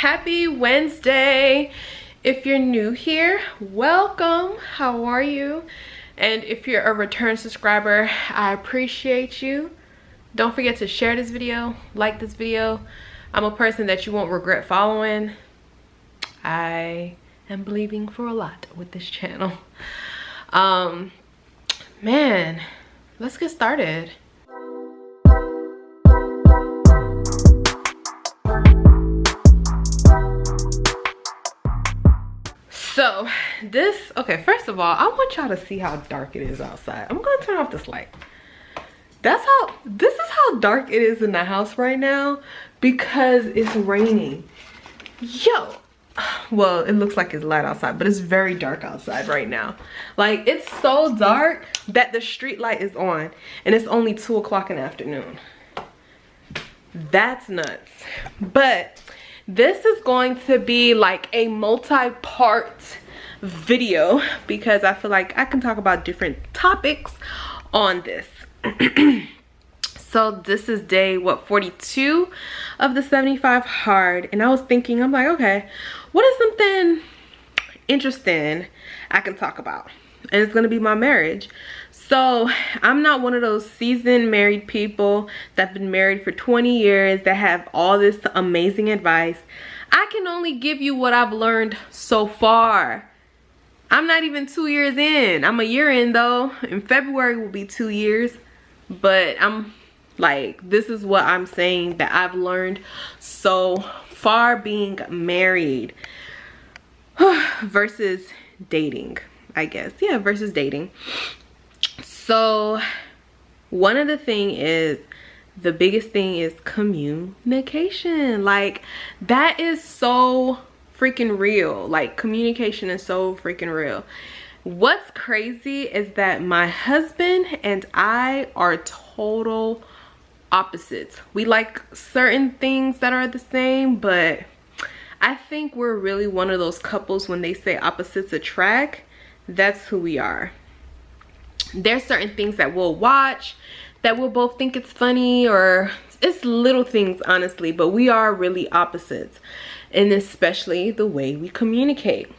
Happy Wednesday. If you're new here, welcome. How are you? And if you're a return subscriber, I appreciate you. Don't forget to share this video, like this video. I'm a person that you won't regret following. I am believing for a lot with this channel. Man, let's get started. So okay, first of all, I want y'all to see how dark it is outside. I'm gonna turn off this light. This is how dark it is in the house right now because it's raining. Yo, well, it looks like it's light outside, but it's very dark outside right now. Like, it's so dark that the street light is on and it's only 2 o'clock in the afternoon. That's nuts. But this is going to be like a multi-part video because I feel like I can talk about different topics on this. So this is day 42 of the 75 hard, and I was thinking, I'm like, okay, what is something interesting I can talk about? And it's gonna be my marriage. So I'm not one of those seasoned married people that have been married for 20 years that have all this amazing advice. I can only give you what I've learned so far. I'm not even 2 years in. I'm a year in though. In February will be 2 years. But I'm like, this is what I'm saying that I've learned so far being married versus dating, I guess. Yeah, versus dating. So one of the the biggest thing is communication. Like, that is so freaking real. Like, communication is so freaking real. What's crazy is that my husband and I are total opposites. We like certain things that are the same, but I think we're really one of those couples when they say opposites attract. That's who we are. There's certain things that we'll watch that we'll both think it's funny, or it's little things, honestly, but we are really opposites, and especially the way we communicate.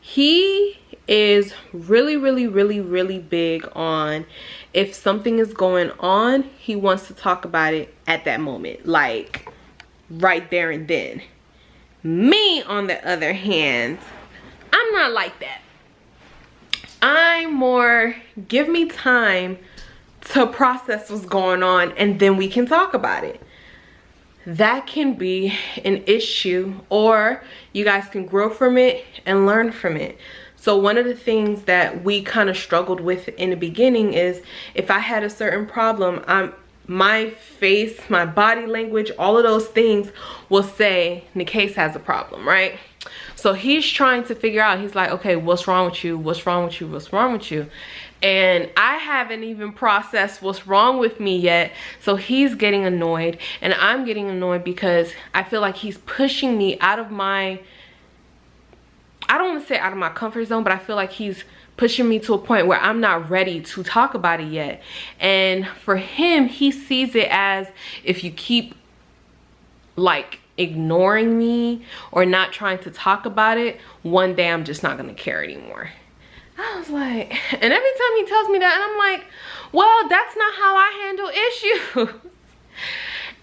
He is really big on, if something is going on, he wants to talk about it at that moment, like right there and then. Me, on the other hand, I'm not like that. I'm more, give me time to process what's going on and then we can talk about it. That can be an issue, or you guys can grow from it and learn from it. So one of the things that we kind of struggled with in the beginning is, if I had a certain problem, my face, my body language, all of those things will say Nikase has a problem, right? So he's trying to figure out, he's like, okay, what's wrong with you? What's wrong with you? What's wrong with you? And I haven't even processed what's wrong with me yet. So he's getting annoyed and I'm getting annoyed because I feel like he's pushing me out of my, I don't want to say out of my comfort zone, but I feel like he's pushing me to a point where I'm not ready to talk about it yet. And for him, he sees it as, if you keep like ignoring me or not trying to talk about it, one day I'm just not gonna care anymore. I was like, and every time he tells me that, and I'm like, well, that's not how I handle issues.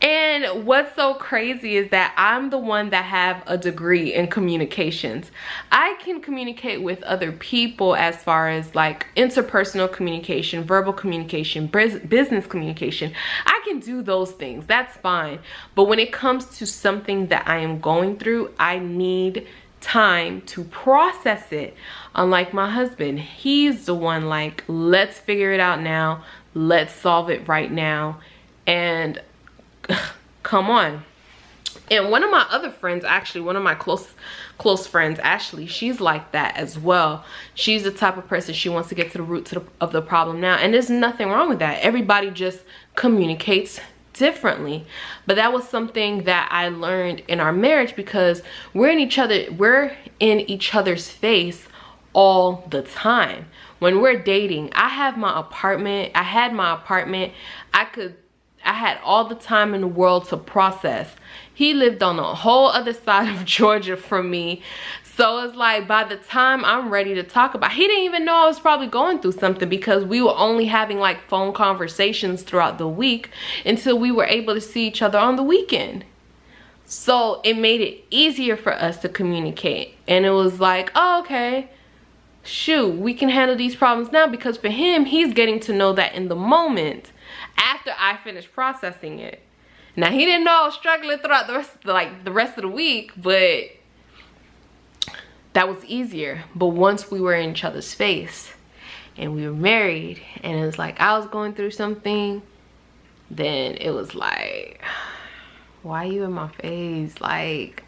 And what's so crazy is that I'm the one that have a degree in communications. I can communicate with other people as far as like interpersonal communication, verbal communication, business communication. I can do those things, that's fine. But when it comes to something that I am going through, I need time to process it. Unlike my husband, he's the one like, let's figure it out now. Let's solve it right now. And come on. And one of my other friends, actually, one of my close friends, Ashley, she's like that as well. She's the type of person, she wants to get to the root of the problem now. And there's nothing wrong with that. Everybody just communicates differently. But that was something that I learned in our marriage because we're in each other's face all the time. When we're dating, I had my apartment. I had all the time in the world to process. He lived on the whole other side of Georgia from me. So it's like, by the time I'm ready to talk about, he didn't even know I was probably going through something, because we were only having like phone conversations throughout the week until we were able to see each other on the weekend. So it made it easier for us to communicate. And it was like, oh, okay, shoot, we can handle these problems now, because for him, he's getting to know that in the moment after I finished processing it. Now, he didn't know I was struggling throughout the rest of the week, but that was easier. But once we were in each other's face and we were married, and it was like I was going through something, then it was like, why are you in my face? Like,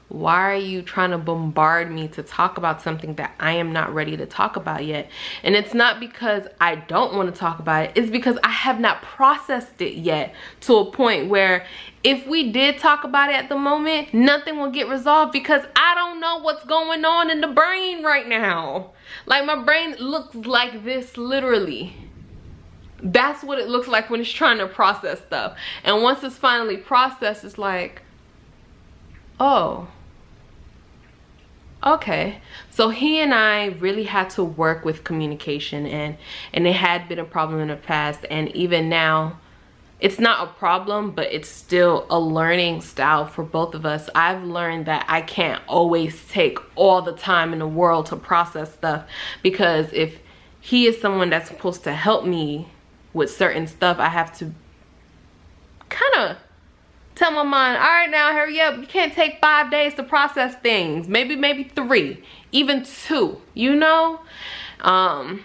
why are you trying to bombard me to talk about something that I am not ready to talk about yet? And it's not because I don't want to talk about it. It's because I have not processed it yet to a point where if we did talk about it at the moment, nothing will get resolved, because I don't know what's going on in the brain right now. Like, my brain looks like this, literally. That's what it looks like when it's trying to process stuff. And once it's finally processed, it's like, oh, okay. So he and I really had to work with communication, and it had been a problem in the past, and even now it's not a problem, but it's still a learning style for both of us. I've learned that I can't always take all the time in the world to process stuff, because if he is someone that's supposed to help me with certain stuff, I have to kind of tell my mind, all right, now hurry up. You can't take 5 days to process things. Maybe 3, even 2, you know? And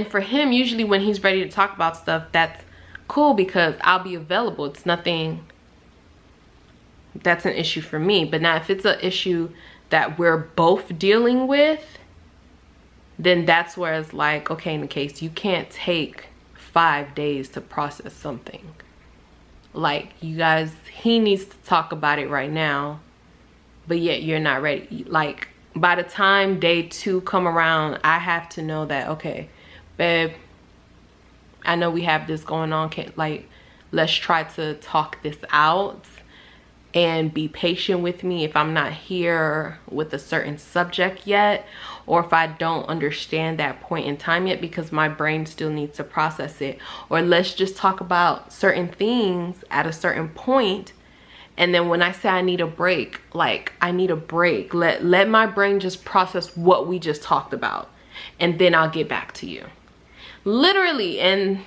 for him, usually when he's ready to talk about stuff, that's cool, because I'll be available. It's nothing that's an issue for me. But now if it's an issue that we're both dealing with, then that's where it's like, okay, in the case, you can't take 5 days to process something. Like, you guys, he needs to talk about it right now, but yet you're not ready. Like, by the time day 2 come around, I have to know that, okay, babe, I know we have this going on. Let's try to talk this out, and be patient with me if I'm not here with a certain subject yet, or if I don't understand that point in time yet, because my brain still needs to process it. Or let's just talk about certain things at a certain point, and then when I say I need a break, like, I need a break. Let my brain just process what we just talked about, and then I'll get back to you. Literally. And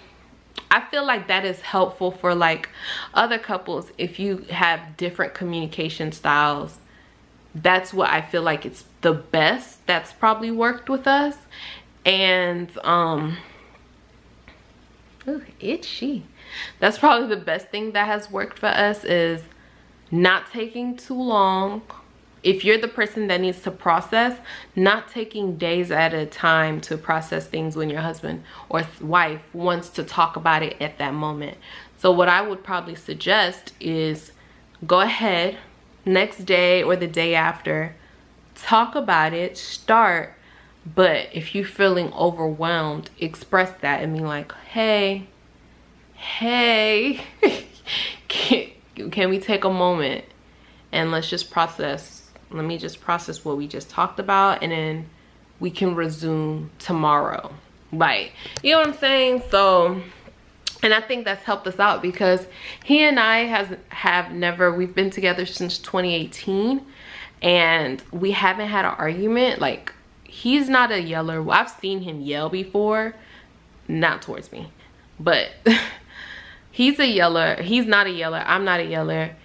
I feel like that is helpful for like other couples. If you have different communication styles, that's what I feel like it's the best that's probably worked with us. And ooh, itchy. That's probably the best thing that has worked for us, is not taking too long. If you're the person that needs to process, not taking days at a time to process things when your husband or wife wants to talk about it at that moment. So what I would probably suggest is go ahead next day or the day after, talk about it, start. But if you're feeling overwhelmed, express that and be like, hey, can we take a moment and let's just process. Let me just process what we just talked about, and then we can resume tomorrow. Like, you know what I'm saying? So, and I think that's helped us out, because he and I have never, we've been together since 2018, and we haven't had an argument. Like, he's not a yeller. I've seen him yell before, not towards me, but he's a yeller. He's not a yeller. I'm not a yeller.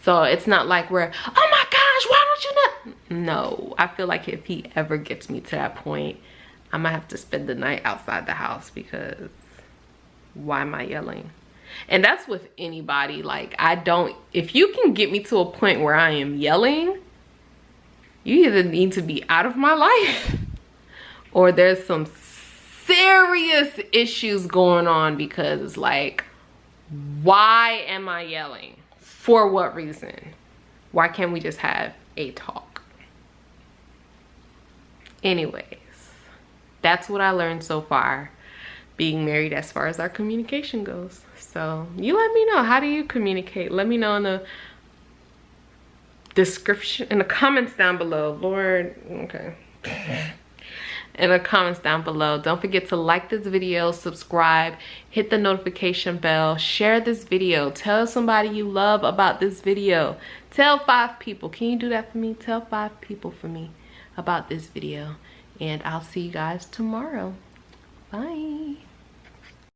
So it's not like we're, oh my gosh, why don't you not? No, I feel like if he ever gets me to that point, I might have to spend the night outside the house, because why am I yelling? And that's with anybody. Like, if you can get me to a point where I am yelling, you either need to be out of my life or there's some serious issues going on, because like, why am I yelling? For what reason? Why can't we just have a talk? Anyways, that's what I learned so far being married as far as our communication goes. So you let me know, how do you communicate? Let me know in the description, in the comments down below. Lord, okay. In the comments down below. Don't forget to like this video, subscribe, hit the notification bell, share this video, tell somebody you love about this video. Tell 5 people. Can you do that for me? Tell 5 people for me about this video. And I'll see you guys tomorrow. Bye.